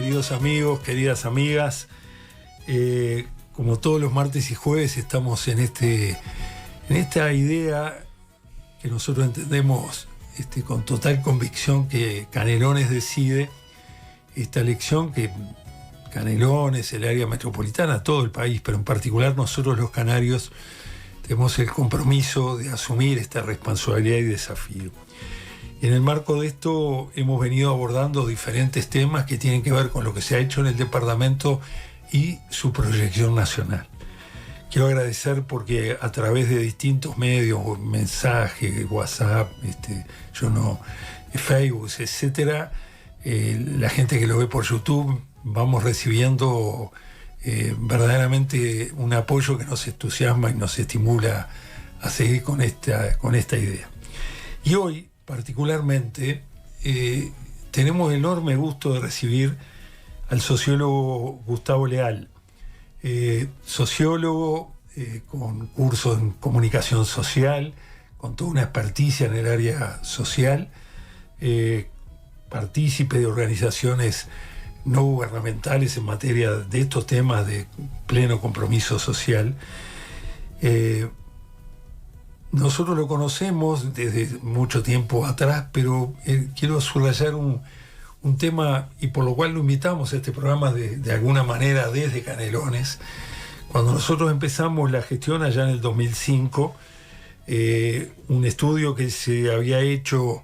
queridos amigos, queridas amigas. Como todos los martes y jueves estamos en esta idea que nosotros entendemos con total convicción que Canelones decide, esta elección que Canelones, el área metropolitana, todo el país, pero en particular nosotros los canarios tenemos el compromiso de asumir esta responsabilidad y desafío. Y en el marco de esto hemos venido abordando diferentes temas que tienen que ver con lo que se ha hecho en el departamento y su proyección nacional. Quiero agradecer porque a través de distintos medios, mensajes, WhatsApp, Facebook, etcétera, la gente que lo ve por YouTube, vamos recibiendo verdaderamente un apoyo que nos entusiasma y nos estimula a seguir con esta idea. Y hoy, particularmente, tenemos el enorme gusto de recibir al sociólogo Gustavo Leal, sociólogo con cursos en comunicación social, con toda una experticia en el área social, partícipe de organizaciones no gubernamentales en materia de estos temas de pleno compromiso social. Nosotros lo conocemos desde mucho tiempo atrás, pero quiero subrayar un tema, y por lo cual lo invitamos a este programa de alguna manera desde Canelones. Cuando nosotros empezamos la gestión allá en el 2005, un estudio que se había hecho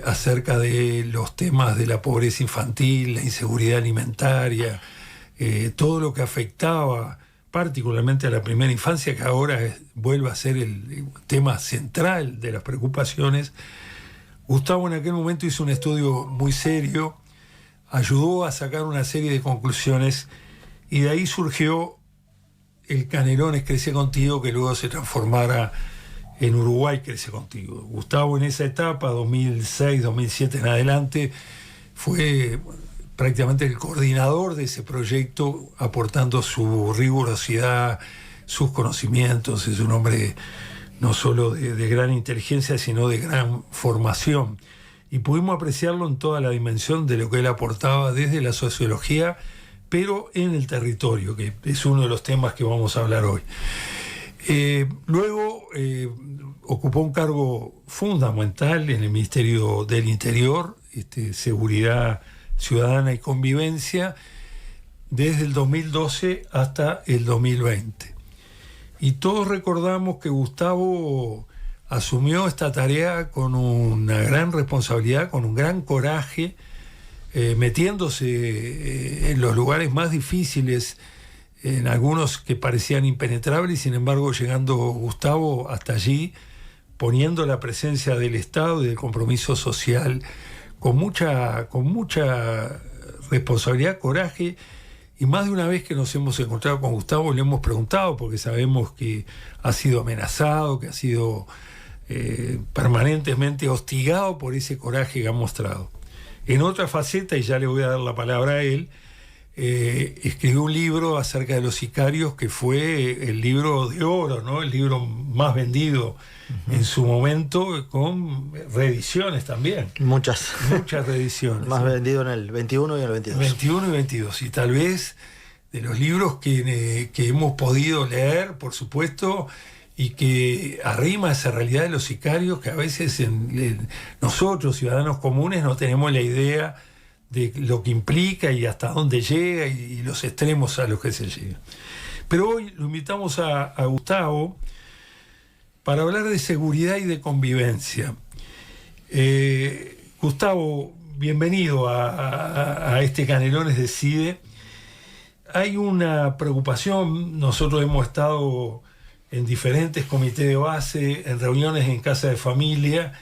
acerca de los temas de la pobreza infantil, la inseguridad alimentaria, todo lo que afectaba particularmente a la primera infancia, que ahora vuelve a ser el tema central de las preocupaciones. Gustavo en aquel momento hizo un estudio muy serio, ayudó a sacar una serie de conclusiones y de ahí surgió el Canelones Crece Contigo, que luego se transformara en Uruguay Crece Contigo. Gustavo en esa etapa, 2006, 2007 en adelante, fue prácticamente el coordinador de ese proyecto, aportando su rigurosidad, sus conocimientos. Es un hombre no solo de gran inteligencia, sino de gran formación. Y pudimos apreciarlo en toda la dimensión de lo que él aportaba desde la sociología, pero en el territorio, que es uno de los temas que vamos a hablar hoy. Luego ocupó un cargo fundamental en el Ministerio del Interior, Seguridad Ciudadana y Convivencia, desde el 2012 hasta el 2020. Y todos recordamos que Gustavo asumió esta tarea con una gran responsabilidad, con un gran coraje, metiéndose en los lugares más difíciles, en algunos que parecían impenetrables, y sin embargo llegando Gustavo hasta allí, poniendo la presencia del Estado y del compromiso social con mucha responsabilidad, coraje. Y más de una vez que nos hemos encontrado con Gustavo le hemos preguntado, porque sabemos que ha sido amenazado, que ha sido permanentemente hostigado por ese coraje que ha mostrado. En otra faceta, y ya le voy a dar la palabra a él, escribió un libro acerca de los sicarios que fue el libro de oro, ¿no? El libro más vendido en su momento, con reediciones también. Muchas reediciones. Más vendido en el 21 y en el 22. 21 y 22. Y tal vez de los libros que hemos podido leer, por supuesto, y que arrima esa realidad de los sicarios que a veces nosotros, ciudadanos comunes, no tenemos la idea de lo que implica y hasta dónde llega y los extremos a los que se llega. Pero hoy lo invitamos a Gustavo para hablar de seguridad y de convivencia. Gustavo, bienvenido a este Canelones Decide. Hay una preocupación, nosotros hemos estado en diferentes comités de base, en reuniones en casa de familia,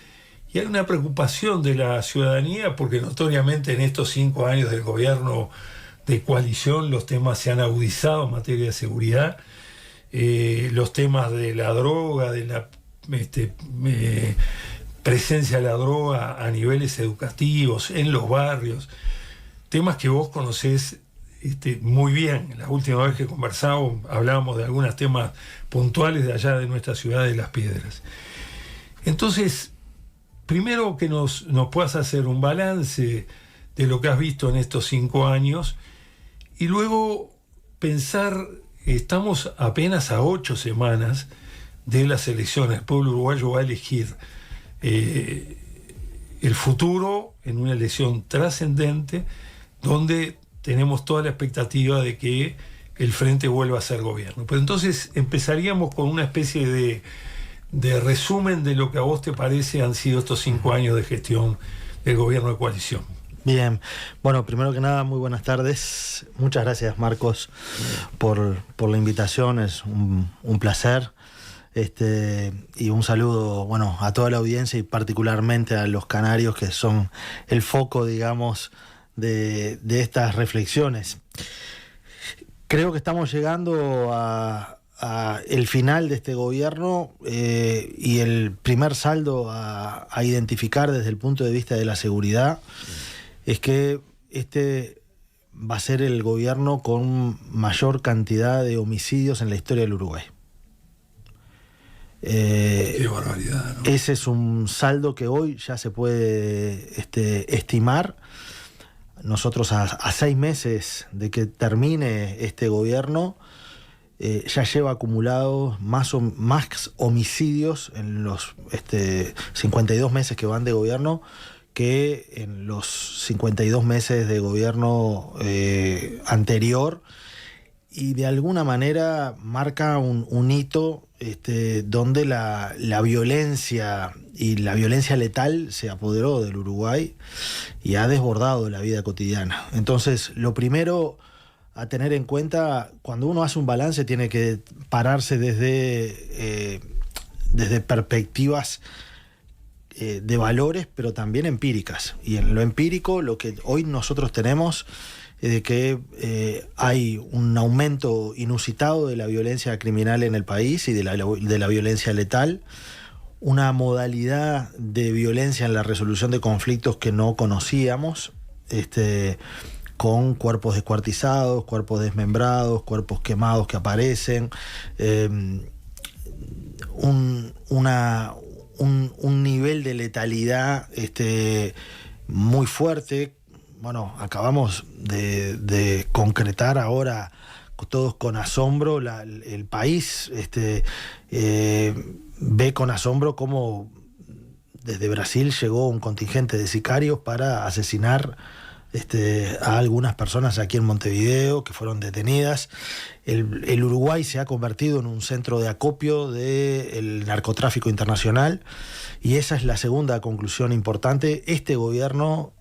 y hay una preocupación de la ciudadanía porque notoriamente en estos 5 años del gobierno de coalición los temas se han agudizado en materia de seguridad. Los temas de la droga, de la presencia de la droga a niveles educativos, en los barrios, temas que vos conocés muy bien. La última vez que conversamos hablábamos de algunos temas puntuales de allá de nuestra ciudad de Las Piedras. Entonces, primero que nos puedas hacer un balance de lo que has visto en estos 5 años y luego pensar, estamos apenas a 8 semanas de las elecciones. El pueblo uruguayo va a elegir el futuro en una elección trascendente donde tenemos toda la expectativa de que el Frente vuelva a ser gobierno. Pero entonces empezaríamos con una especie de resumen de lo que a vos te parece han sido estos 5 años de gestión del gobierno de coalición. Bien, bueno, primero que nada, muy buenas tardes. Muchas gracias, Marcos, por la invitación. Es un placer. Y un saludo, bueno, a toda la audiencia y particularmente a los canarios, que son el foco, digamos, de estas reflexiones. Creo que estamos llegando a el final de este gobierno y el primer saldo a identificar desde el punto de vista de la seguridad es que este va a ser el gobierno con mayor cantidad de homicidios en la historia del Uruguay. Qué barbaridad, ¿no? Ese es un saldo que hoy ya se puede estimar. Nosotros a 6 meses de que termine este gobierno ya lleva acumulados más homicidios en los 52 meses que van de gobierno que en los 52 meses de gobierno anterior, y de alguna manera marca un hito donde la violencia y la violencia letal se apoderó del Uruguay y ha desbordado la vida cotidiana. Entonces, lo primero a tener en cuenta, cuando uno hace un balance, tiene que pararse desde perspectivas de valores, pero también empíricas. Y en lo empírico, lo que hoy nosotros tenemos es de que hay un aumento inusitado de la violencia criminal en el país y de la violencia letal, una modalidad de violencia en la resolución de conflictos que no conocíamos, con cuerpos descuartizados, cuerpos desmembrados, cuerpos quemados que aparecen, un nivel de letalidad muy fuerte. Bueno, acabamos de concretar ahora todos con asombro, el país ve con asombro cómo desde Brasil llegó un contingente de sicarios para asesinar a algunas personas aquí en Montevideo que fueron detenidas. El Uruguay se ha convertido en un centro de acopio del narcotráfico internacional, y esa es la segunda conclusión importante. Este gobierno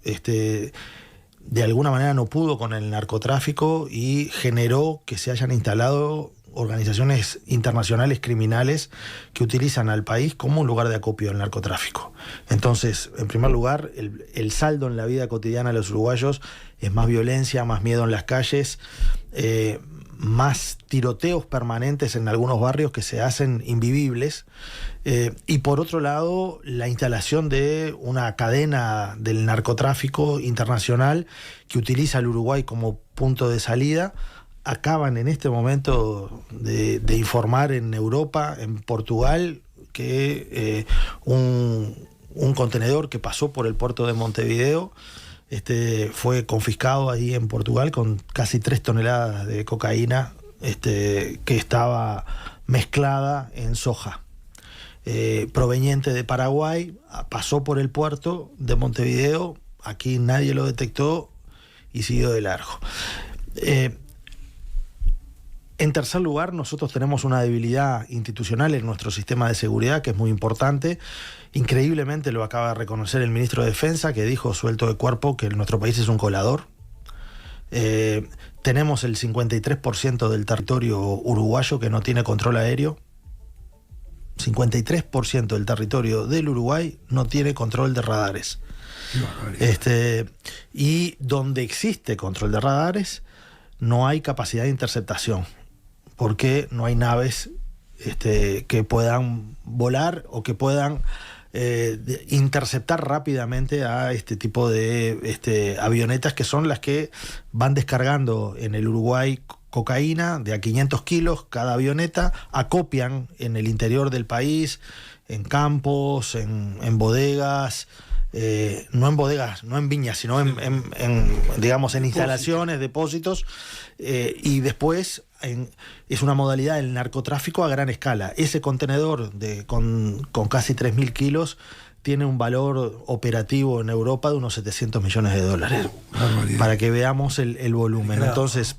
de alguna manera no pudo con el narcotráfico y generó que se hayan instalado organizaciones internacionales criminales que utilizan al país como un lugar de acopio del narcotráfico. Entonces, en primer lugar, el saldo en la vida cotidiana de los uruguayos es más violencia, más miedo en las calles, más tiroteos permanentes en algunos barrios que se hacen invivibles, y por otro lado, la instalación de una cadena del narcotráfico internacional que utiliza al Uruguay como punto de salida. Acaban en este momento de informar en Europa, en Portugal, que un contenedor que pasó por el puerto de Montevideo fue confiscado ahí en Portugal con casi 3 toneladas de cocaína que estaba mezclada en soja, proveniente de Paraguay. Pasó por el puerto de Montevideo, aquí nadie lo detectó y siguió de largo. En tercer lugar, nosotros tenemos una debilidad institucional en nuestro sistema de seguridad que es muy importante. Increíblemente lo acaba de reconocer el ministro de Defensa, que dijo suelto de cuerpo que nuestro país es un colador. Tenemos el 53% del territorio uruguayo que no tiene control aéreo. 53% del territorio del Uruguay no tiene control de radares. Y donde existe control de radares, no hay capacidad de interceptación, porque no hay naves que puedan volar o que puedan interceptar rápidamente a este tipo de avionetas, que son las que van descargando en el Uruguay cocaína de a 500 kilos cada avioneta, acopian en el interior del país, en campos, en bodegas, no en bodegas, no en viñas, sino digamos, en instalaciones, depósitos, y después es una modalidad del narcotráfico a gran escala. Ese contenedor con casi 3.000 kilos tiene un valor operativo en Europa de unos 700 millones de dólares, para que veamos el volumen. Claro. Entonces,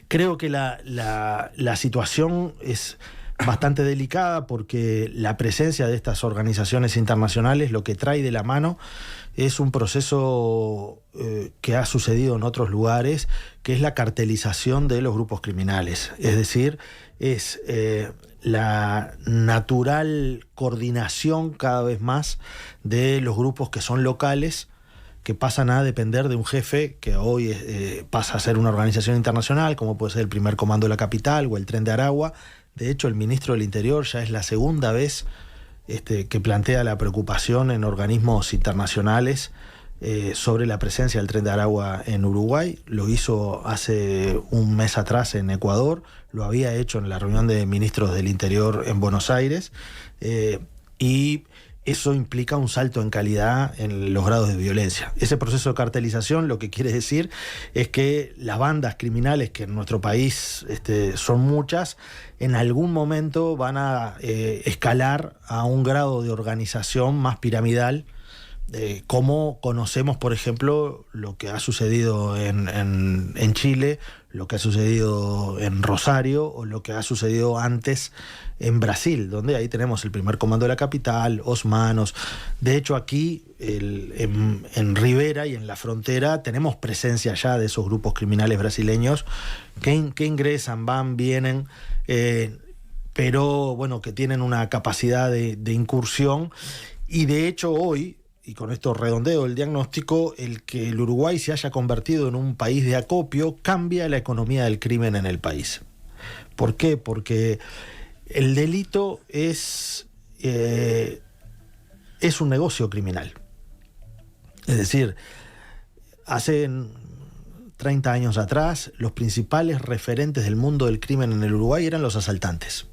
creo que la situación es bastante delicada, porque la presencia de estas organizaciones internacionales lo que trae de la mano es un proceso que ha sucedido en otros lugares, que es la cartelización de los grupos criminales. Es decir, es la natural coordinación cada vez más de los grupos que son locales, que pasan a depender de un jefe que hoy pasa a ser una organización internacional, como puede ser el Primer Comando de la Capital o el Tren de Aragua. De hecho, el ministro del Interior ya es la segunda vez que plantea la preocupación en organismos internacionales sobre la presencia del Tren de Aragua en Uruguay. Lo hizo hace un mes atrás en Ecuador, lo había hecho en la reunión de ministros del Interior en Buenos Aires, y eso implica un salto en calidad en los grados de violencia. Ese proceso de cartelización lo que quiere decir es que las bandas criminales, que en nuestro país son muchas, en algún momento van a escalar a un grado de organización más piramidal, como conocemos, por ejemplo, lo que ha sucedido en Chile, lo que ha sucedido en Rosario, o lo que ha sucedido antes en Brasil, donde ahí tenemos el Primer Comando de la Capital, Os Manos. De hecho, aquí en Rivera y en la frontera tenemos presencia ya de esos grupos criminales brasileños que ingresan, van, vienen, pero bueno, que tienen una capacidad de incursión. Y de hecho hoy, y con esto redondeo el diagnóstico, el que el Uruguay se haya convertido en un país de acopio cambia la economía del crimen en el país. ¿Por qué? Porque el delito es un negocio criminal. Es decir, hace 30 años atrás, los principales referentes del mundo del crimen en el Uruguay eran los asaltantes,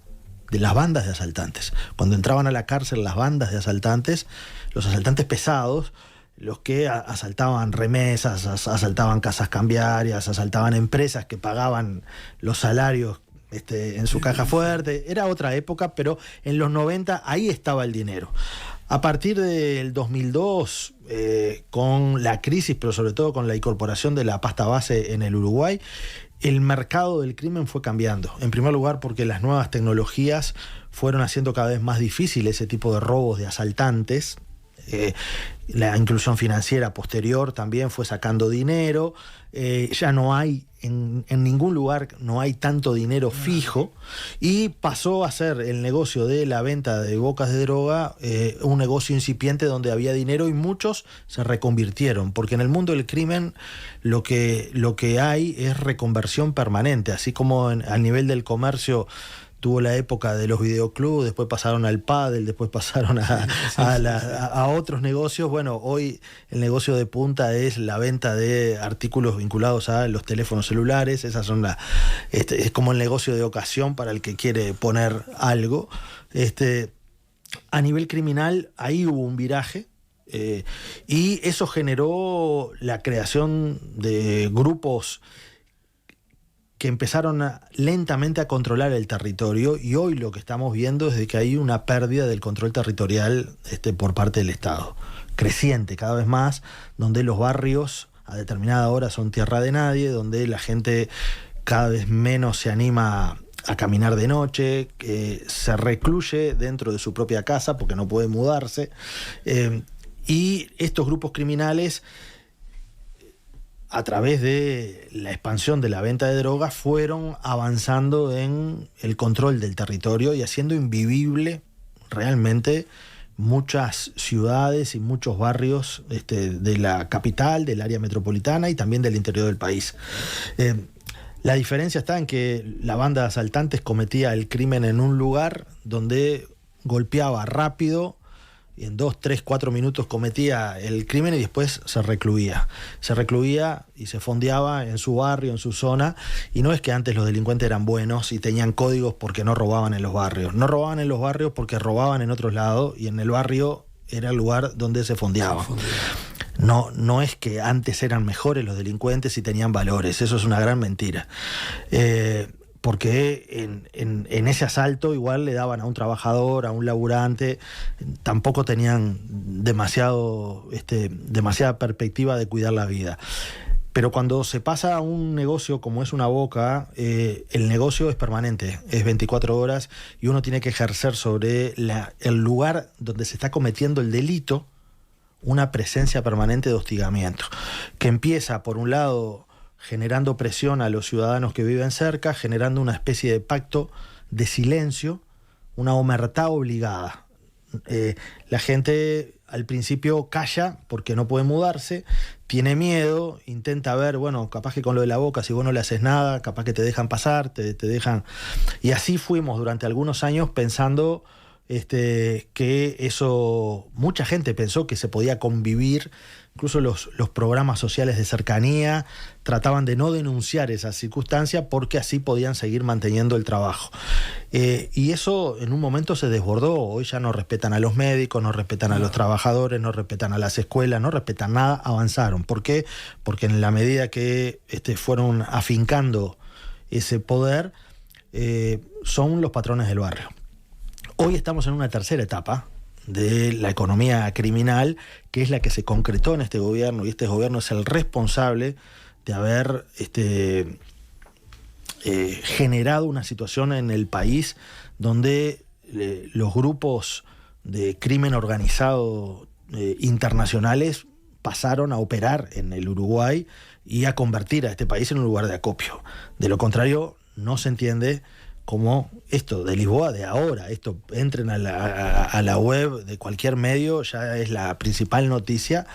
de las bandas de asaltantes. Cuando entraban a la cárcel las bandas de asaltantes, los asaltantes pesados, los que asaltaban remesas, asaltaban casas cambiarias, asaltaban empresas que pagaban los salarios en su caja fuerte. Era otra época, pero en los 90 ahí estaba el dinero. A partir del 2002, con la crisis, pero sobre todo con la incorporación de la pasta base en el Uruguay, el mercado del crimen fue cambiando. En primer lugar, porque las nuevas tecnologías fueron haciendo cada vez más difícil ese tipo de robos de asaltantes. La inclusión financiera posterior también fue sacando dinero. Ya no hay, en ningún lugar no hay tanto dinero fijo, y pasó a ser el negocio de la venta de bocas de droga un negocio incipiente donde había dinero, y muchos se reconvirtieron, porque en el mundo del crimen lo que hay es reconversión permanente, así como al nivel del comercio tuvo la época de los videoclubs, después pasaron al pádel, después pasaron a otros negocios. Bueno, hoy el negocio de punta es la venta de artículos vinculados a los teléfonos celulares. Esas son es como el negocio de ocasión para el que quiere poner algo. A nivel criminal, ahí hubo un viraje. Y eso generó la creación de grupos que empezaron lentamente a controlar el territorio, y hoy lo que estamos viendo es de que hay una pérdida del control territorial por parte del Estado, creciente cada vez más, donde los barrios a determinada hora son tierra de nadie, donde la gente cada vez menos se anima a caminar de noche, que se recluye dentro de su propia casa porque no puede mudarse, y estos grupos criminales, a través de la expansión de la venta de drogas, fueron avanzando en el control del territorio y haciendo invivible realmente muchas ciudades y muchos barrios de la capital, del área metropolitana y también del interior del país. La diferencia está en que la banda de asaltantes cometía el crimen en un lugar donde golpeaba rápido, y en 2, 3, 4 minutos cometía el crimen y después se recluía. Se recluía y se fondeaba en su barrio, en su zona, y no es que antes los delincuentes eran buenos y tenían códigos porque no robaban en los barrios. No robaban en los barrios porque robaban en otros lados, y en el barrio era el lugar donde se fondeaba. No es que antes eran mejores los delincuentes y tenían valores, eso es una gran mentira. Porque en ese asalto igual le daban a un trabajador, a un laburante, tampoco tenían demasiada perspectiva de cuidar la vida. Pero cuando se pasa a un negocio como es una boca, el negocio es permanente, es 24 horas y uno tiene que ejercer sobre el lugar donde se está cometiendo el delito una presencia permanente de hostigamiento, que empieza por un lado generando presión a los ciudadanos que viven cerca, generando una especie de pacto de silencio, una omertá obligada. La gente al principio calla porque no puede mudarse, tiene miedo, intenta ver, bueno, capaz que con lo de la boca, si vos no le haces nada, capaz que te dejan pasar, te dejan... Y así fuimos durante algunos años pensando que eso, mucha gente pensó que se podía convivir, incluso los programas sociales de cercanía trataban de no denunciar esa circunstancia porque así podían seguir manteniendo el trabajo. Y eso en un momento se desbordó. Hoy ya no respetan a los médicos, no respetan a los trabajadores, no respetan a las escuelas, no respetan nada, avanzaron. ¿Por qué? Porque en la medida que fueron afincando ese poder, son los patrones del barrio. Hoy estamos en una tercera etapa de la economía criminal, que es la que se concretó en este gobierno, y este gobierno es el responsable de haber generado una situación en el país donde los grupos de crimen organizado internacionales pasaron a operar en el Uruguay y a convertir a este país en un lugar de acopio. De lo contrario, no se entiende como esto de Lisboa de ahora, esto entren a la web de cualquier medio, ya es la principal noticia.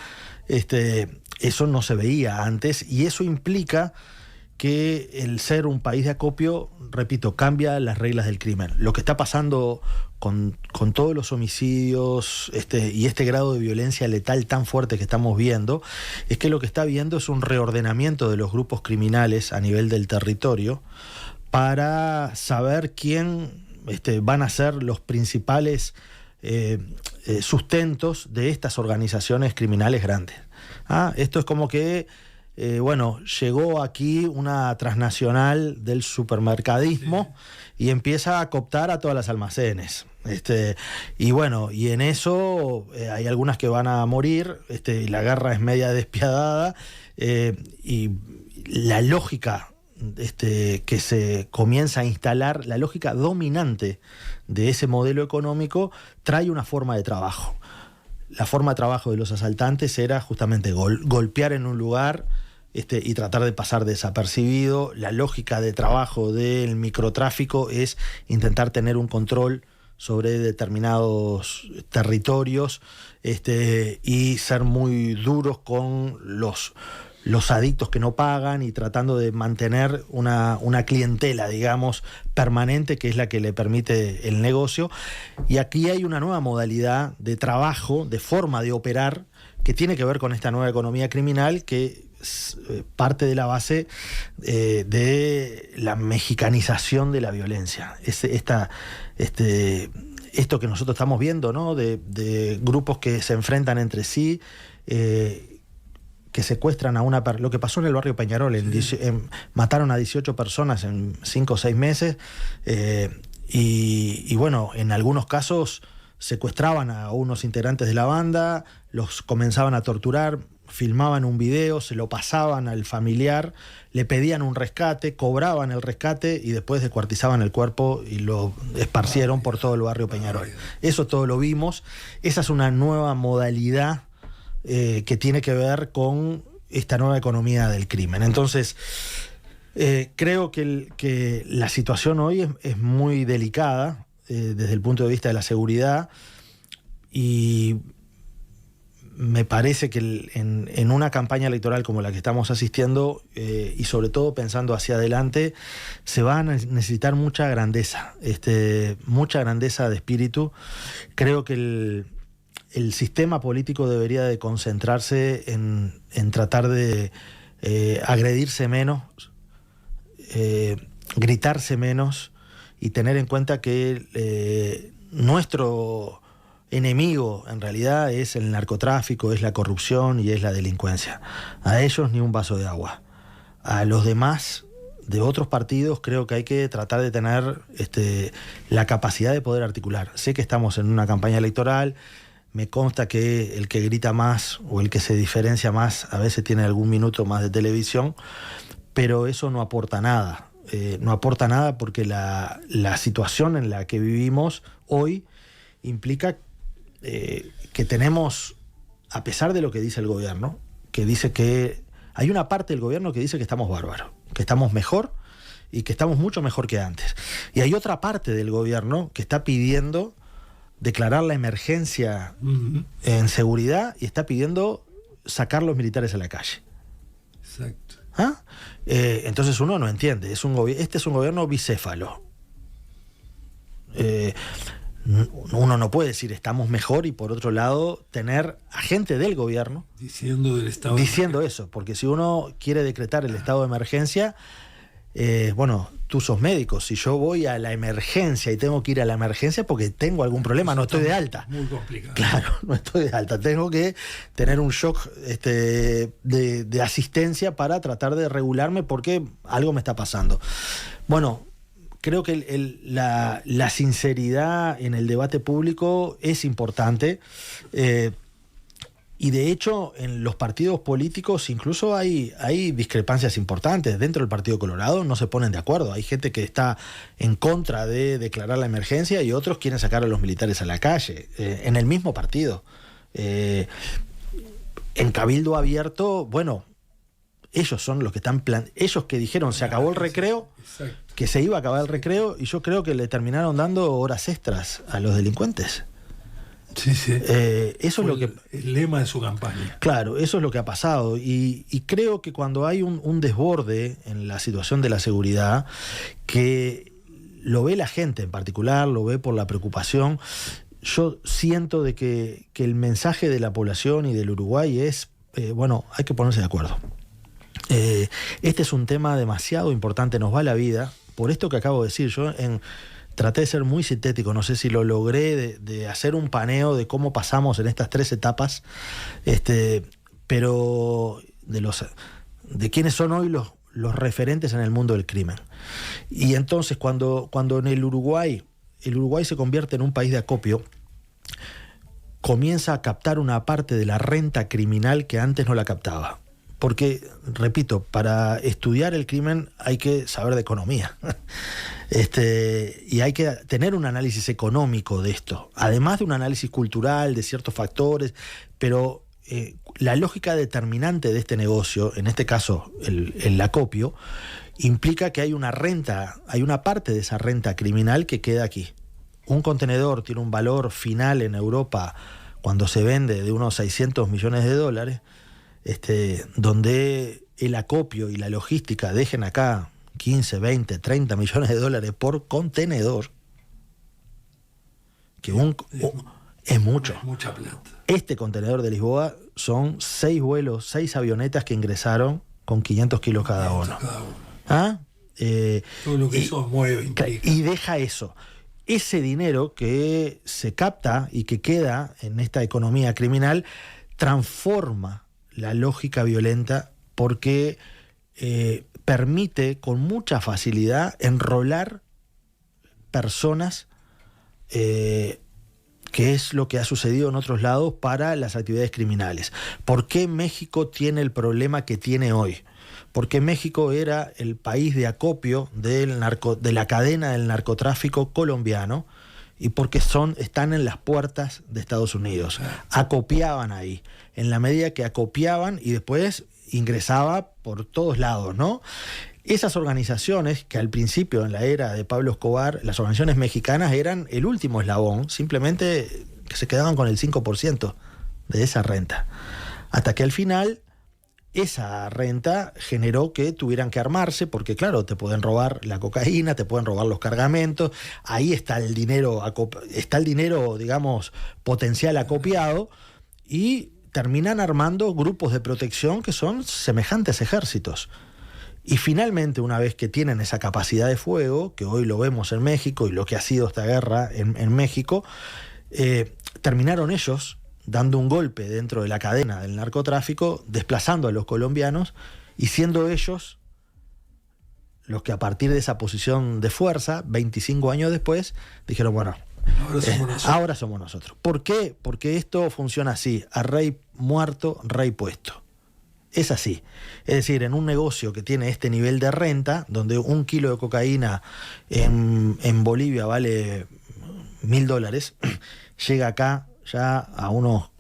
Eso no se veía antes y eso implica que el ser un país de acopio, repito, cambia las reglas del crimen. Lo que está pasando con todos los homicidios y este grado de violencia letal tan fuerte que estamos viendo, es que lo que está viendo es un reordenamiento de los grupos criminales a nivel del territorio, para saber quién van a ser los principales sustentos de estas organizaciones criminales grandes. Esto es como que, llegó aquí una transnacional del supermercadismo y empieza a cooptar a todas las almacenes. Y en eso hay algunas que van a morir, y la guerra es media despiadada, y la lógica que se comienza a instalar, la lógica dominante de ese modelo económico, trae una forma de trabajo. La forma de trabajo de los asaltantes era justamente golpear en un lugar y tratar de pasar desapercibido. La lógica de trabajo del microtráfico es intentar tener un control sobre determinados territorios y ser muy duros con los adictos que no pagan y tratando de mantener una clientela, digamos, permanente, que es la que le permite el negocio. Y aquí hay una nueva modalidad de trabajo, de forma de operar, que tiene que ver con esta nueva economía criminal, que parte de la base de la mexicanización de la violencia. Esto que nosotros estamos viendo, ¿no? de grupos que se enfrentan entre sí, que secuestran a lo que pasó en el barrio Peñarol, mataron a 18 personas en 5 o 6 meses, en algunos casos secuestraban a unos integrantes de la banda, los comenzaban a torturar, filmaban un video, se lo pasaban al familiar, le pedían un rescate, cobraban el rescate y después descuartizaban el cuerpo y lo esparcieron por todo el barrio Peñarol. Eso todo lo vimos. Esa es una nueva modalidad que tiene que ver con esta nueva economía del crimen. Entonces, creo que la situación hoy es muy delicada desde el punto de vista de la seguridad, y me parece que en una campaña electoral como la que estamos asistiendo, y sobre todo pensando hacia adelante, se va a necesitar mucha grandeza de espíritu. Creo que el sistema político debería de concentrarse en tratar de agredirse menos, gritarse menos y tener en cuenta que nuestro enemigo en realidad es el narcotráfico, es la corrupción y es la delincuencia. A ellos ni un vaso de agua. A los demás de otros partidos creo que hay que tratar de tener la capacidad de poder articular. Sé que estamos en una campaña electoral, me consta que el que grita más o el que se diferencia más a veces tiene algún minuto más de televisión, pero eso no aporta nada. No aporta nada porque la situación en la que vivimos hoy implica que tenemos, a pesar de lo que dice el gobierno, que dice que hay una parte del gobierno que dice que estamos bárbaros, que estamos mejor y que estamos mucho mejor que antes. Y hay otra parte del gobierno que está pidiendo declarar la emergencia en seguridad y está pidiendo sacar los militares a la calle. Exacto. ¿Ah? Entonces uno no entiende. Este es un gobierno bicéfalo. Uno no puede decir estamos mejor y por otro lado tener a gente del gobierno diciendo eso, porque si uno quiere decretar el estado de emergencia, bueno, tú sos médico, si yo voy a la emergencia y tengo que ir a la emergencia porque tengo algún problema, no estoy de alta. Muy complicado. Claro, no estoy de alta, tengo que tener un shock de asistencia para tratar de regularme porque algo me está pasando. Bueno, creo que la sinceridad en el debate público es importante y de hecho en los partidos políticos incluso hay discrepancias importantes. Dentro del Partido Colorado no se ponen de acuerdo. Hay gente que está en contra de declarar la emergencia y otros quieren sacar a los militares a la calle en el mismo partido. En Cabildo Abierto, bueno, ellos son los que están ellos que dijeron se acabó el recreo. Exacto. Que se iba a acabar el recreo y yo creo que le terminaron dando horas extras a los delincuentes. Sí, sí. Eso es lo que el lema de su campaña. Claro, eso es lo que ha pasado y creo que cuando hay un desborde en la situación de la seguridad, que lo ve la gente en particular, lo ve por la preocupación, yo siento de que el mensaje de la población y del Uruguay es, bueno, hay que ponerse de acuerdo. Este es un tema demasiado importante, nos va la vida. Por esto que acabo de decir, yo traté de ser muy sintético, no sé si lo logré, de hacer un paneo de cómo pasamos en estas 3 etapas, pero de quiénes son hoy los referentes en el mundo del crimen. Y entonces cuando en el Uruguay se convierte en un país de acopio, comienza a captar una parte de la renta criminal que antes no la captaba. Porque, repito, para estudiar el crimen hay que saber de economía. Y hay que tener un análisis económico de esto, además de un análisis cultural de ciertos factores, pero la lógica determinante de este negocio, en este caso el acopio, implica que hay una parte de esa renta criminal que queda aquí. Un contenedor tiene un valor final en Europa cuando se vende de unos $600 millones, donde el acopio y la logística dejen acá 15, 20, 30 millones de dólares por contenedor, que es mucho. Es mucha plata. Este contenedor de Lisboa son 6 vuelos, 6 avionetas que ingresaron con 500 kilos cada uno. ¿Ah? Todo lo que eso mueve implica. Y deja eso. Ese dinero que se capta y que queda en esta economía criminal transforma la lógica violenta porque permite con mucha facilidad enrolar personas, que es lo que ha sucedido en otros lados para las actividades criminales. ¿Por qué México tiene el problema que tiene hoy? Porque México era el país de acopio de la cadena del narcotráfico colombiano y porque están en las puertas de Estados Unidos. Acopiaban ahí. En la medida que acopiaban y después ingresaba por todos lados, ¿no? Esas organizaciones que al principio, en la era de Pablo Escobar, las organizaciones mexicanas eran el último eslabón, simplemente que se quedaban con el 5% de esa renta. Hasta que al final esa renta generó que tuvieran que armarse, porque claro, te pueden robar la cocaína, te pueden robar los cargamentos, ahí está el dinero, digamos, potencial acopiado, y terminan armando grupos de protección que son semejantes ejércitos. Y finalmente, una vez que tienen esa capacidad de fuego, que hoy lo vemos en México y lo que ha sido esta guerra en México, terminaron ellos dando un golpe dentro de la cadena del narcotráfico, desplazando a los colombianos y siendo ellos los que a partir de esa posición de fuerza, 25 años después, dijeron, bueno, ahora somos nosotros. ¿Por qué? Porque esto funciona así, a rey muerto, rey puesto. Es así. Es decir, en un negocio que tiene este nivel de renta, donde un kilo de cocaína en Bolivia vale $1.000, llega acá ya a unos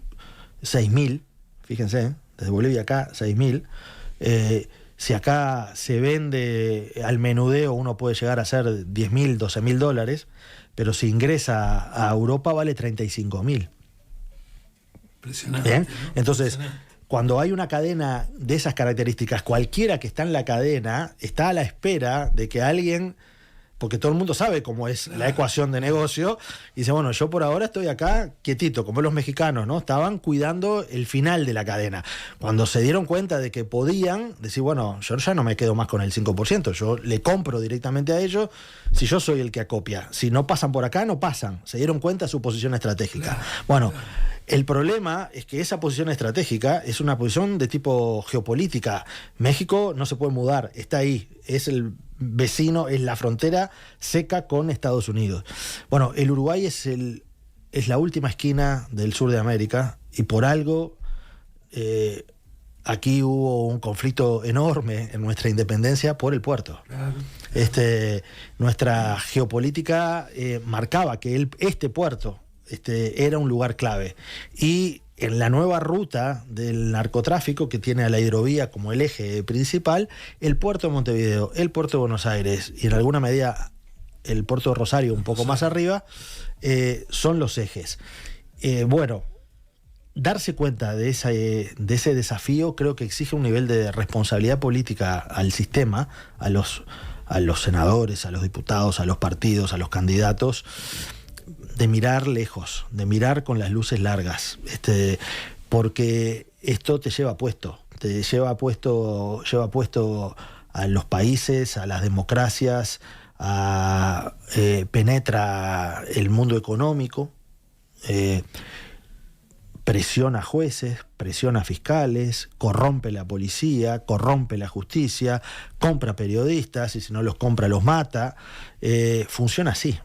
6.000, fíjense, desde Bolivia acá 6.000. Si acá se vende al menudeo, uno puede llegar a ser $10.000, $12.000, pero si ingresa a Europa vale 35.000. Impresionante. ¿Bien? ¿No? Entonces, cuando hay una cadena de esas características, cualquiera que está en la cadena está a la espera de que alguien, porque todo el mundo sabe cómo es la ecuación de negocio, y dice, bueno, yo por ahora estoy acá quietito, como los mexicanos, ¿no? Estaban cuidando el final de la cadena. Cuando se dieron cuenta de que podían decir, bueno, yo ya no me quedo más con el 5%, yo le compro directamente a ellos, si yo soy el que acopia. Si no pasan por acá, no pasan. Se dieron cuenta de su posición estratégica. Bueno, el problema es que esa posición estratégica es una posición de tipo geopolítica. México no se puede mudar, está ahí, es el vecino, es la frontera seca con Estados Unidos. Bueno, el Uruguay es la última esquina del sur de América y por algo aquí hubo un conflicto enorme en nuestra independencia por el puerto. Claro. Nuestra geopolítica marcaba que este puerto era un lugar clave. Y en la nueva ruta del narcotráfico que tiene a la hidrovía como el eje principal, el puerto de Montevideo, el puerto de Buenos Aires y en alguna medida el puerto de Rosario un poco más arriba, son los ejes. Bueno, darse cuenta de ese desafío creo que exige un nivel de responsabilidad política al sistema, a los senadores, a los diputados, a los partidos, a los candidatos, de mirar lejos, de mirar con las luces largas, porque esto te lleva puesto a los países, a las democracias, penetra el mundo económico, presiona a jueces, presiona a fiscales, corrompe la policía, corrompe la justicia, compra periodistas y si no los compra los mata. Funciona así.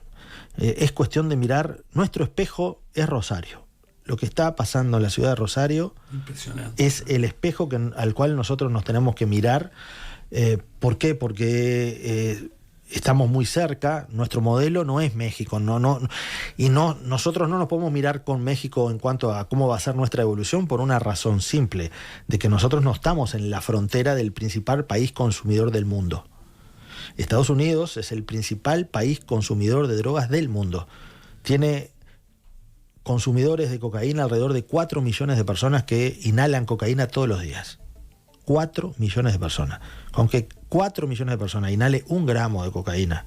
Es cuestión de mirar, nuestro espejo es Rosario. Lo que está pasando en la ciudad de Rosario es el espejo al cual nosotros nos tenemos que mirar. ¿Por qué? Porque estamos muy cerca, nuestro modelo no es México, nosotros no nos podemos mirar con México en cuanto a cómo va a ser nuestra evolución por una razón simple, de que nosotros no estamos en la frontera del principal país consumidor del mundo. Estados Unidos es el principal país consumidor de drogas del mundo. Tiene consumidores de cocaína alrededor de 4 millones de personas que inhalan cocaína todos los días. 4 millones de personas. Con que 4 millones de personas inhale 1 gramo de cocaína,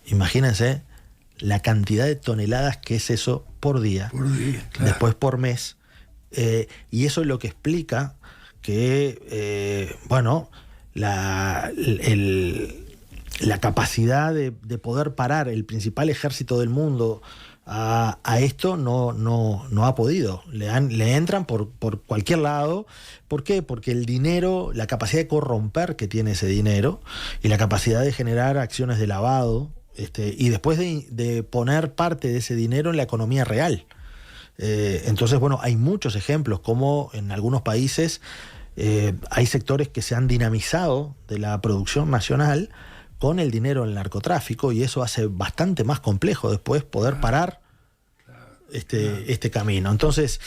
imagínense la cantidad de toneladas que es eso por día, claro. Después por mes. Y eso es lo que explica que, la capacidad de poder parar el principal ejército del mundo a esto no ha podido. Le entran por cualquier lado. ¿Por qué? Porque el dinero, la capacidad de corromper que tiene ese dinero y la capacidad de generar acciones de lavado, y después de poner parte de ese dinero en la economía real. Entonces, hay muchos ejemplos como en algunos países hay sectores que se han dinamizado de la producción nacional con el dinero del narcotráfico y eso hace bastante más complejo después poder parar este camino. Entonces,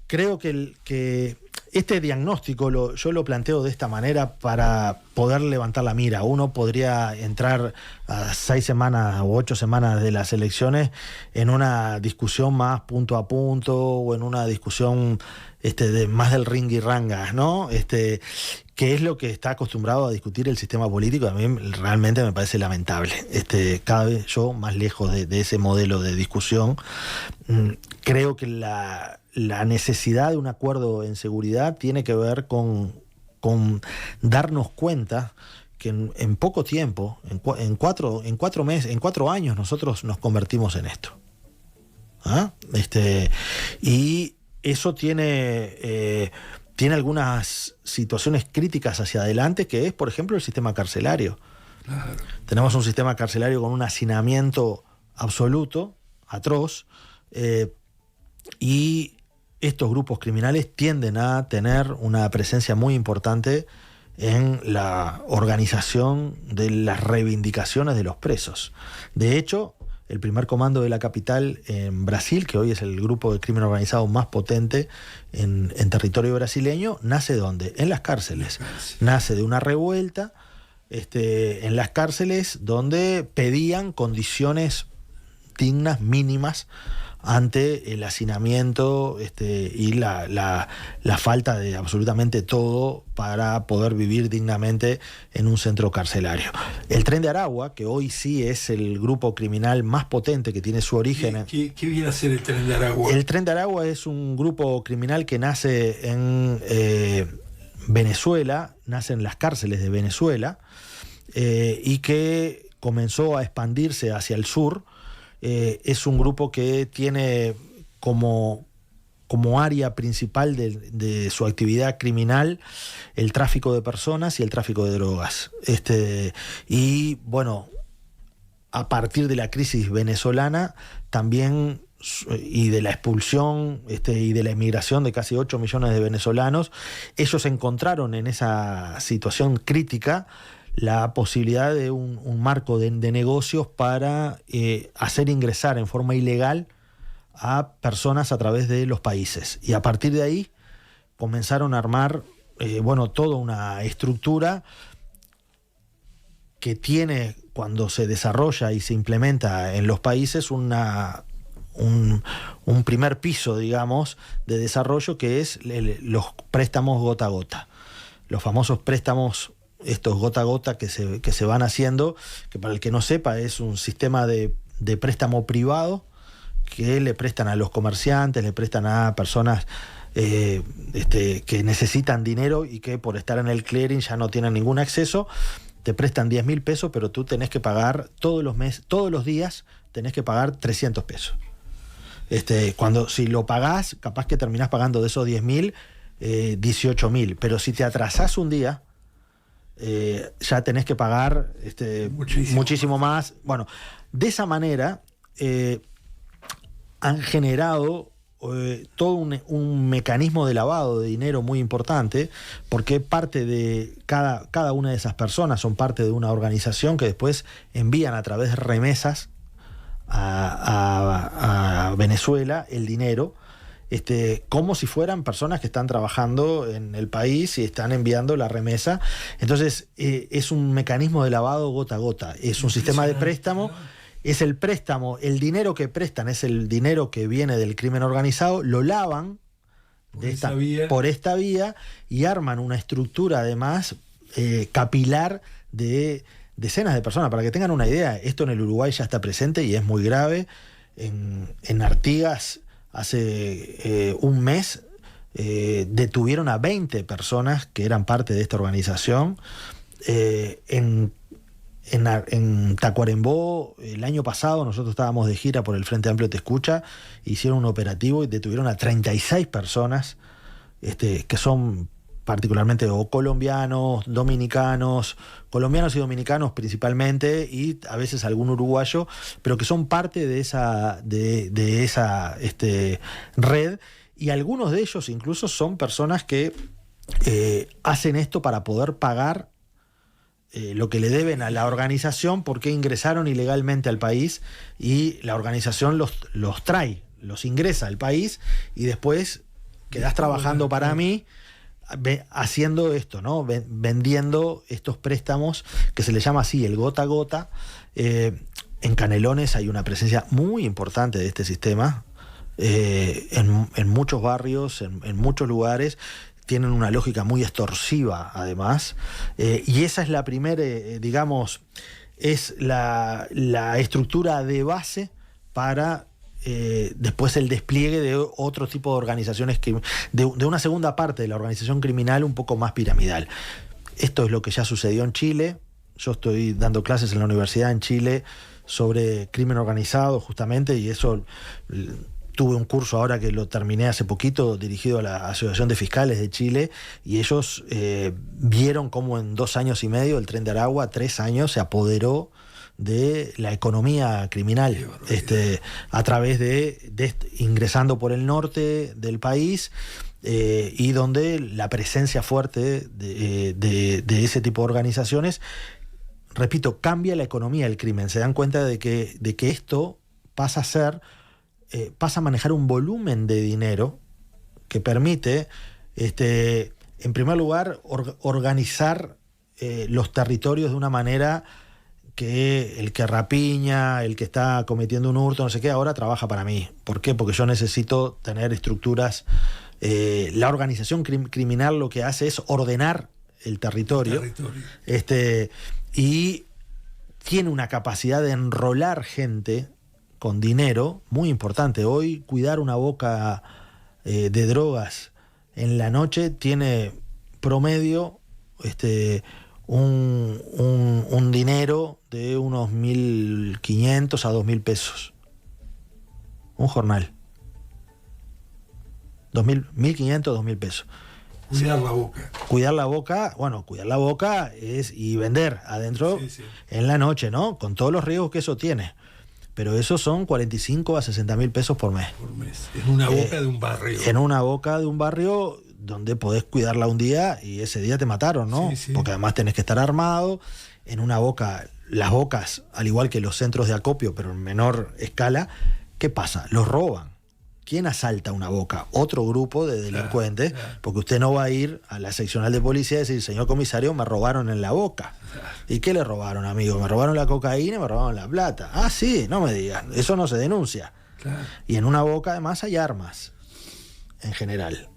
creo que este diagnóstico yo lo planteo de esta manera para poder levantar la mira. Uno podría entrar a 6 semanas o 8 semanas de las elecciones en una discusión más punto a punto o en una discusión más del ringuirrangas, ¿no? Que es lo que está acostumbrado a discutir el sistema político. A mí realmente me parece lamentable. Cada vez yo más lejos de ese modelo de discusión. Creo que la necesidad de un acuerdo en seguridad tiene que ver con darnos cuenta que en poco tiempo, en 4 meses, en 4 años, nosotros nos convertimos en esto. ¿Ah? Y eso tiene algunas situaciones críticas hacia adelante, que es, por ejemplo, el sistema carcelario. Claro. Tenemos un sistema carcelario con un hacinamiento absoluto, atroz, y estos grupos criminales tienden a tener una presencia muy importante en la organización de las reivindicaciones de los presos. De hecho, el primer comando de la capital en Brasil, que hoy es el grupo de crimen organizado más potente en territorio brasileño, ¿nace dónde? En las cárceles. Nace de una revuelta en las cárceles donde pedían condiciones dignas, mínimas, ante el hacinamiento y la falta de absolutamente todo para poder vivir dignamente en un centro carcelario. El Tren de Aragua, que hoy sí es el grupo criminal más potente, que tiene su origen... ¿Qué viene a ser el Tren de Aragua? El Tren de Aragua es un grupo criminal que nace en Venezuela, nace en las cárceles de Venezuela, y que comenzó a expandirse hacia el sur. Es un grupo que tiene como área principal de su actividad criminal el tráfico de personas y el tráfico de drogas. Y bueno, a partir de la crisis venezolana también, y de la expulsión y de la emigración de casi 8 millones de venezolanos, ellos encontraron en esa situación crítica la posibilidad de un marco de negocios para hacer ingresar en forma ilegal a personas a través de los países. Y a partir de ahí comenzaron a armar toda una estructura que tiene, cuando se desarrolla y se implementa en los países, un primer piso, digamos, de desarrollo, que es los préstamos gota a gota. Los famosos préstamos, estos gota a gota que se van haciendo, que para el que no sepa es un sistema de préstamo privado que le prestan a los comerciantes, le prestan a personas que necesitan dinero y que por estar en el clearing ya no tienen ningún acceso. Te prestan 10.000 pesos, pero tú tenés que pagar todos los días tenés que pagar 300 pesos. Si lo pagás, capaz que terminás pagando de esos 10.000, 18.000, pero si te atrasás un día, ya tenés que pagar muchísimo más. Bueno, de esa manera han generado todo un mecanismo de lavado de dinero muy importante, porque parte de cada una de esas personas son parte de una organización que después envían a través de remesas a Venezuela el dinero, como si fueran personas que están trabajando en el país y están enviando la remesa. Entonces es un mecanismo de lavado gota a gota, es un sistema de préstamo. Es el préstamo, el dinero que prestan es el dinero que viene del crimen organizado, lo lavan por esta vía y arman una estructura además capilar de decenas de personas. Para que tengan una idea, esto en el Uruguay ya está presente y es muy grave. En Artigas hace un mes detuvieron a 20 personas que eran parte de esta organización. En Tacuarembó, el año pasado, nosotros estábamos de gira por el Frente Amplio Te Escucha, hicieron un operativo y detuvieron a 36 personas que son particularmente o colombinos y dominicanos principalmente, y a veces algún uruguayo, pero que son parte de esa red, y algunos de ellos incluso son personas que hacen esto para poder pagar lo que le deben a la organización, porque ingresaron ilegalmente al país y la organización los trae, los ingresa al país, y después quedás trabajando para mí haciendo esto, ¿no? Vendiendo estos préstamos que se le llama así el gota a gota. En Canelones hay una presencia muy importante de este sistema, en muchos barrios, en muchos lugares. Tienen una lógica muy extorsiva, además, y esa es la primera, es la estructura de base para después el despliegue de otro tipo de organizaciones, de una segunda parte de la organización criminal un poco más piramidal. Esto es lo que ya sucedió en Chile. Yo estoy dando clases en la universidad en Chile sobre crimen organizado, justamente, y eso tuve un curso ahora que lo terminé hace poquito, dirigido a la Asociación de Fiscales de Chile, y ellos vieron cómo en 2 años y medio el Tren de Aragua, 3 años, se apoderó de la economía criminal, a través de ingresando por el norte del país, y donde la presencia fuerte de ese tipo de organizaciones, repito, cambia la economía del crimen. Se dan cuenta de que esto pasa a manejar un volumen de dinero que permite, en primer lugar, organizar los territorios de una manera que el que rapiña, el que está cometiendo un hurto, no sé qué, ahora trabaja para mí. ¿Por qué? Porque yo necesito tener estructuras. La organización criminal lo que hace es ordenar el territorio. Y tiene una capacidad de enrolar gente con dinero muy importante. Hoy cuidar una boca de drogas en la noche tiene promedio un dinero de unos 1.500 a 2.000 pesos. Un jornal. 1.500, 2.000 pesos. Cuidar la boca. Cuidar la boca y vender adentro en la noche, ¿no? Con todos los riesgos que eso tiene. Pero eso son 45 a 60.000 pesos por mes. En una boca de un barrio. En una boca de un barrio donde podés cuidarla un día y ese día te mataron, ¿no? Porque además tenés que estar armado. En una boca, las bocas, al igual que los centros de acopio, pero en menor escala, ¿qué pasa? Los roban. ¿Quién asalta una boca? Otro grupo de delincuentes, porque usted no va a ir a la seccional de policía y decir, señor comisario, me robaron en la boca. ¿Y qué le robaron, amigo? Me robaron la cocaína y me robaron la plata. Ah, sí, no me digan, eso no se denuncia. Y en una boca además hay armas, en general.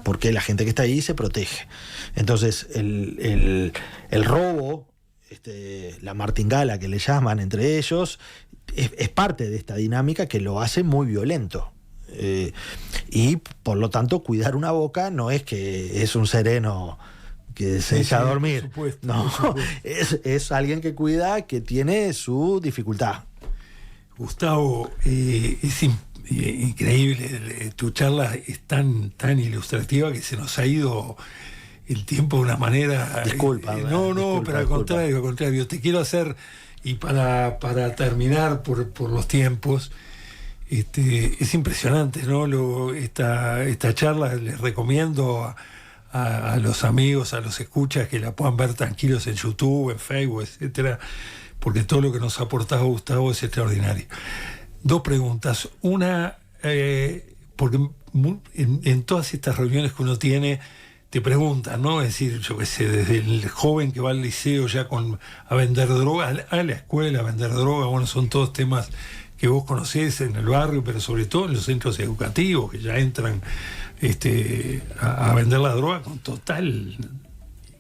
Porque la gente que está ahí se protege. Entonces, el robo, la martingala que le llaman entre ellos, es parte de esta dinámica que lo hace muy violento. Y por lo tanto, cuidar una boca no es que es un sereno que se echa a dormir. Por supuesto, no, es alguien que cuida, que tiene su dificultad. Gustavo, es increíble, tu charla es tan ilustrativa que se nos ha ido el tiempo de una manera. Disculpa. Pero al contrario, te quiero hacer, y para terminar por los tiempos, es impresionante, ¿no? Esta charla les recomiendo a los amigos, a los escuchas, que la puedan ver tranquilos en YouTube, en Facebook, etcétera, porque todo lo que nos ha aportado Gustavo es extraordinario. 2 preguntas. Una, porque en todas estas reuniones que uno tiene, te preguntan, ¿no? Es decir, yo qué sé, desde el joven que va al liceo ya a vender droga, a la escuela a vender droga, bueno, son todos temas que vos conocés en el barrio, pero sobre todo en los centros educativos, que ya entran a vender la droga con total,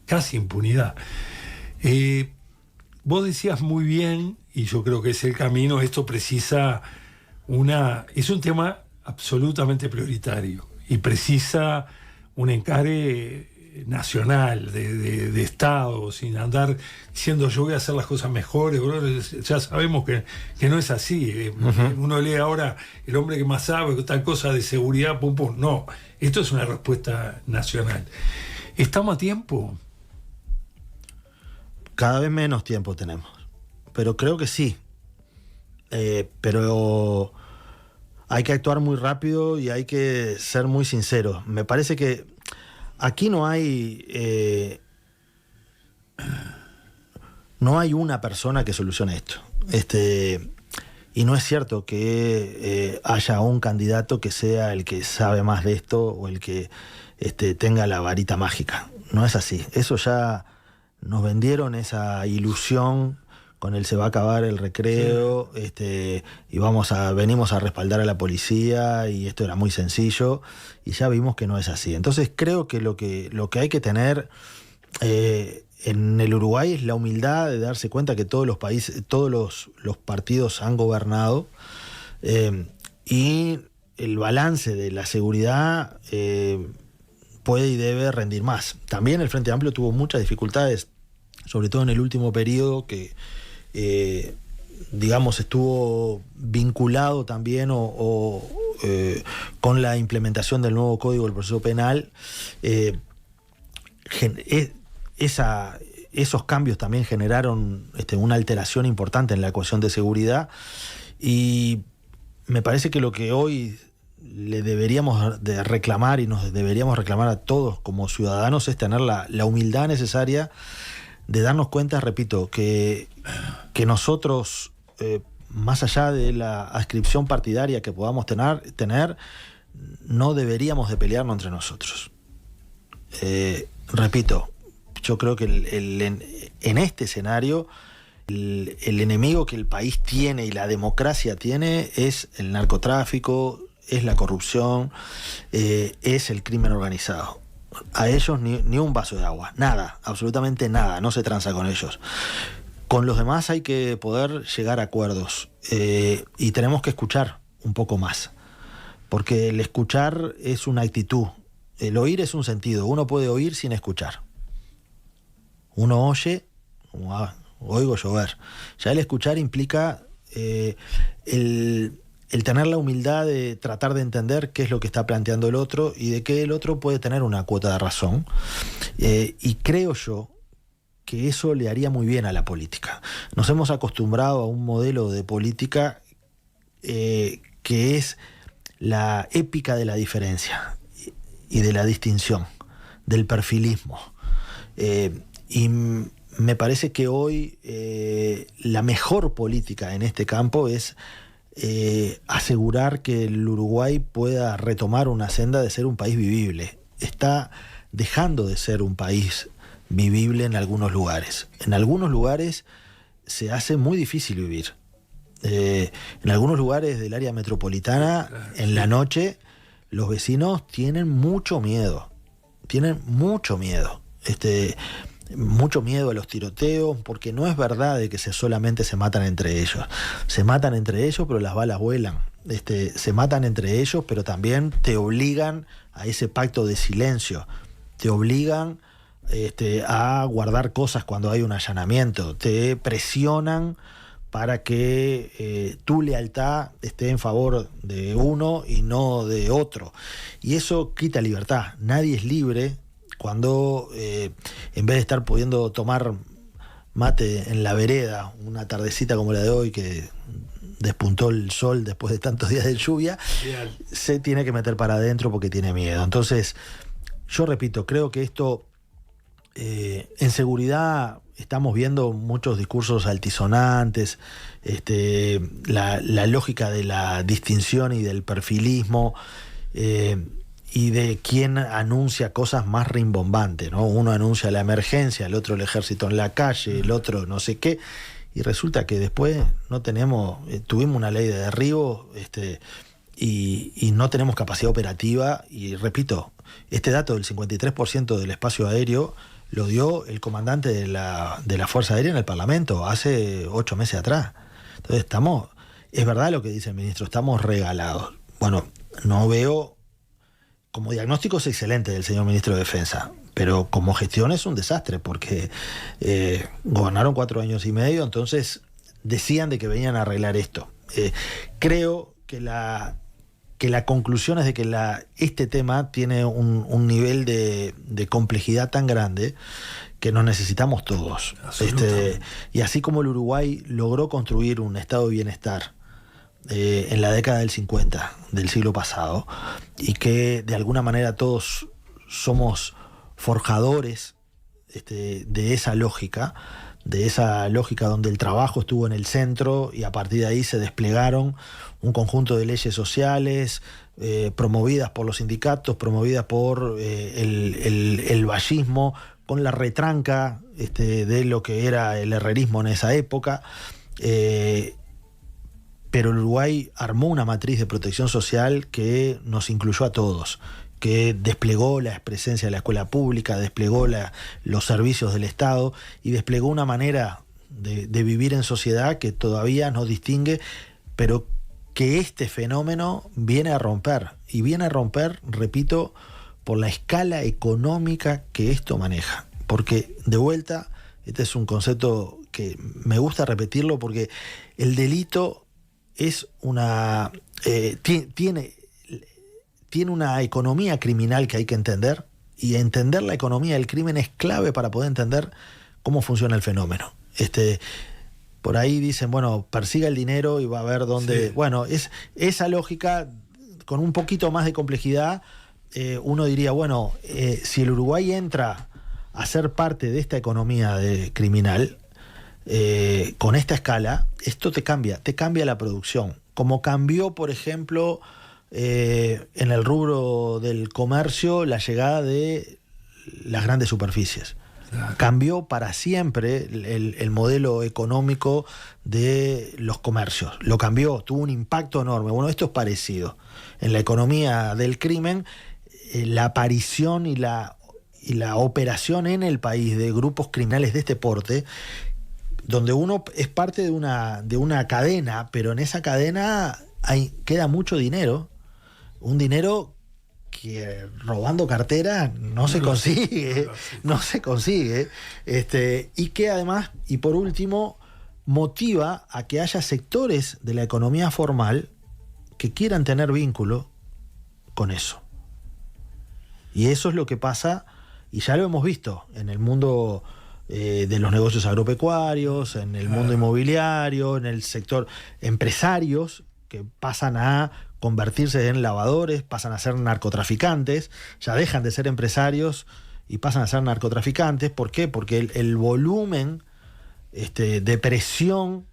casi impunidad. Vos decías muy bien, y yo creo que es el camino, esto precisa es un tema absolutamente prioritario, y precisa un encare nacional, de Estado, sin andar diciendo yo voy a hacer las cosas mejores, bro. Ya sabemos que no es así. Uno lee ahora el hombre que más sabe, tal cosa de seguridad, pum, pum. No, esto es una respuesta nacional. ¿Estamos a tiempo? Cada vez menos tiempo tenemos, pero creo que sí. Pero hay que actuar muy rápido y hay que ser muy sinceros. Me parece que aquí no hay una persona que solucione esto. Y no es cierto que haya un candidato que sea el que sabe más de esto o el que tenga la varita mágica. No es así. Eso ya nos vendieron, esa ilusión con el se va a acabar el recreo, y venimos a respaldar a la policía, y esto era muy sencillo, y ya vimos que no es así. Entonces creo que lo que hay que tener en el Uruguay es la humildad de darse cuenta que todos los partidos han gobernado, y el balance de la seguridad puede y debe rendir más. También el Frente Amplio tuvo muchas dificultades, sobre todo en el último periodo, que digamos estuvo vinculado también o con la implementación del nuevo Código del Proceso Penal, esos cambios también generaron una alteración importante en la ecuación de seguridad, y me parece que lo que hoy le deberíamos de reclamar y nos deberíamos reclamar a todos como ciudadanos es tener la humildad necesaria de darnos cuenta, repito, que nosotros, más allá de la adscripción partidaria que podamos tener, no deberíamos de pelearnos entre nosotros. Repito, yo creo que en este escenario el enemigo que el país tiene y la democracia tiene es el narcotráfico, es la corrupción, es el crimen organizado. A ellos ni un vaso de agua, nada, absolutamente nada, no se transa con ellos. Con los demás hay que poder llegar a acuerdos, y tenemos que escuchar un poco más, porque el escuchar es una actitud, el oír es un sentido, uno puede oír sin escuchar. Uno oye, como oigo llover. Ya el escuchar implica el tener la humildad de tratar de entender qué es lo que está planteando el otro y de que el otro puede tener una cuota de razón. Y creo yo que eso le haría muy bien a la política. Nos hemos acostumbrado a un modelo de política que es la épica de la diferencia y de la distinción, del perfilismo. Y me parece que hoy la mejor política en este campo es asegurar que el Uruguay pueda retomar una senda de ser un país vivible. Está dejando de ser un país vivible en algunos lugares. En algunos lugares se hace muy difícil vivir. En algunos lugares del área metropolitana, en la noche, los vecinos tienen mucho miedo. Tienen mucho miedo. Mucho miedo a los tiroteos, porque no es verdad de que solamente se matan entre ellos. Se matan entre ellos, pero las balas vuelan. Se matan entre ellos, pero también te obligan a ese pacto de silencio. Te obligan a guardar cosas cuando hay un allanamiento. Te presionan para que tu lealtad esté en favor de uno y no de otro. Y eso quita libertad. Nadie es libre cuando en vez de estar pudiendo tomar mate en la vereda, una tardecita como la de hoy que despuntó el sol después de tantos días de lluvia, se tiene que meter para adentro porque tiene miedo. Entonces, yo repito, creo que esto, en seguridad estamos viendo muchos discursos altisonantes, la lógica de la distinción y del perfilismo, y de quién anuncia cosas más rimbombantes, ¿no? Uno anuncia la emergencia, el otro el ejército en la calle, el otro no sé qué, y resulta que después no tuvimos una ley de derribo, y no tenemos capacidad operativa. Y repito, este dato del 53% del espacio aéreo lo dio el comandante de la Fuerza Aérea en el Parlamento hace 8 meses atrás. Entonces es verdad lo que dice el ministro, estamos regalados. Bueno, no veo. Como diagnóstico es excelente del señor ministro de Defensa, pero como gestión es un desastre, porque gobernaron 4 años y medio, entonces decían de que venían a arreglar esto. Creo que la conclusión es de que este tema tiene un nivel de complejidad tan grande que nos necesitamos todos. Y así como el Uruguay logró construir un estado de bienestar en la década del 50 del siglo pasado, y que de alguna manera todos somos forjadores de esa lógica donde el trabajo estuvo en el centro y a partir de ahí se desplegaron un conjunto de leyes sociales promovidas por los sindicatos, promovidas por el vallismo, con la retranca de lo que era el herrerismo en esa época. Pero el Uruguay armó una matriz de protección social que nos incluyó a todos, que desplegó la presencia de la escuela pública, desplegó los servicios del Estado y desplegó una manera de vivir en sociedad que todavía nos distingue, pero que este fenómeno viene a romper. Y viene a romper, repito, por la escala económica que esto maneja. Porque, de vuelta, este es un concepto que me gusta repetirlo, porque el delito es tiene tiene una economía criminal que hay que entender, y entender la economía del crimen es clave para poder entender cómo funciona el fenómeno. Por ahí dicen, bueno, persiga el dinero y va a ver dónde... Sí. Bueno, esa lógica, con un poquito más de complejidad, uno diría, bueno, si el Uruguay entra a ser parte de esta economía criminal, con esta escala, esto te cambia la producción. Como cambió, por ejemplo, en el rubro del comercio, la llegada de las grandes superficies. Claro. Cambió para siempre el modelo económico de los comercios. Lo cambió, tuvo un impacto enorme. Bueno, esto es parecido. En la economía del crimen, la aparición y la operación en el país de grupos criminales de este porte, donde uno es parte de una cadena, pero en esa cadena queda mucho dinero, un dinero que robando cartera no se consigue, y que además, y por último, motiva a que haya sectores de la economía formal que quieran tener vínculo con eso. Y eso es lo que pasa, y ya lo hemos visto en el mundo de los negocios agropecuarios, en el mundo inmobiliario, en el sector empresarios que pasan a convertirse en lavadores, pasan a ser narcotraficantes, ya dejan de ser empresarios y pasan a ser narcotraficantes. ¿Por qué? Porque el volumen de presión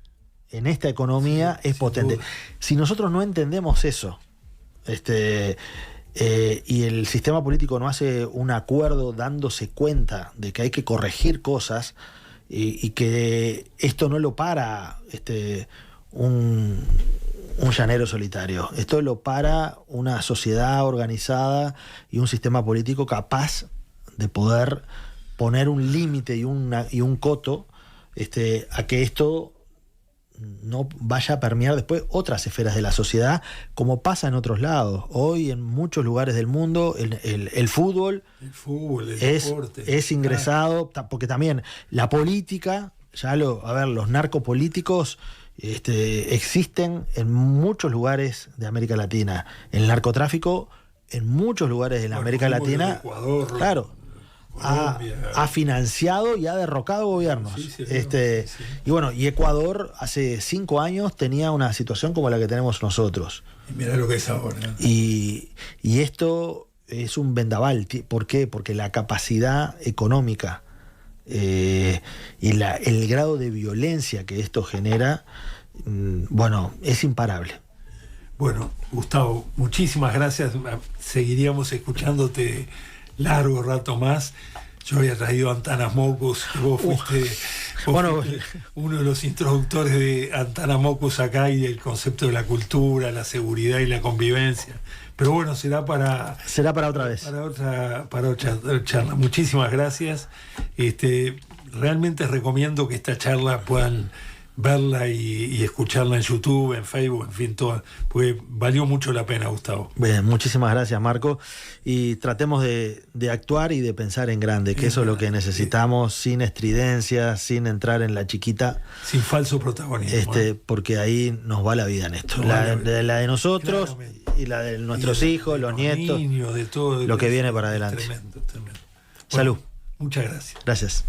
en esta economía es potente. Si nosotros no entendemos eso, y el sistema político no hace un acuerdo dándose cuenta de que hay que corregir cosas, y que esto no lo para un llanero solitario, esto lo para una sociedad organizada y un sistema político capaz de poder poner un límite y un coto a que esto no vaya a permear después otras esferas de la sociedad, como pasa en otros lados. Hoy en muchos lugares del mundo el fútbol, el deporte es ingresado, porque también la política, los narcopolíticos existen en muchos lugares de América Latina. El narcotráfico en muchos lugares de la América Latina, Ecuador, claro, ha financiado y ha derrocado gobiernos. Y bueno, y Ecuador hace 5 años tenía una situación como la que tenemos nosotros. Y mirá lo que es ahora. Y esto es un vendaval. ¿Por qué? Porque la capacidad económica y el grado de violencia que esto genera, es imparable. Bueno, Gustavo, muchísimas gracias. Seguiríamos escuchándote largo rato más. Yo había traído a Antanamocus, que vos fuiste uno de los introductores de Antanamocus acá, y el concepto de la cultura, la seguridad y la convivencia. Pero bueno, será para otra vez. Para otra charla. Muchísimas gracias. Realmente recomiendo que esta charla puedan verla y escucharla en YouTube, en Facebook, en fin, todo, porque valió mucho la pena, Gustavo. Bien, muchísimas gracias, Marco. Y tratemos de actuar y de pensar en grande, que eso es lo que necesitamos, sin estridencias, sin entrar en la chiquita. Sin falso protagonismo. Porque ahí nos va la vida en esto. La de nosotros, claramente, y la de nuestros hijos, los nietos, niños, de todo lo que viene para adelante. Tremendo. Salud. Muchas gracias. Gracias.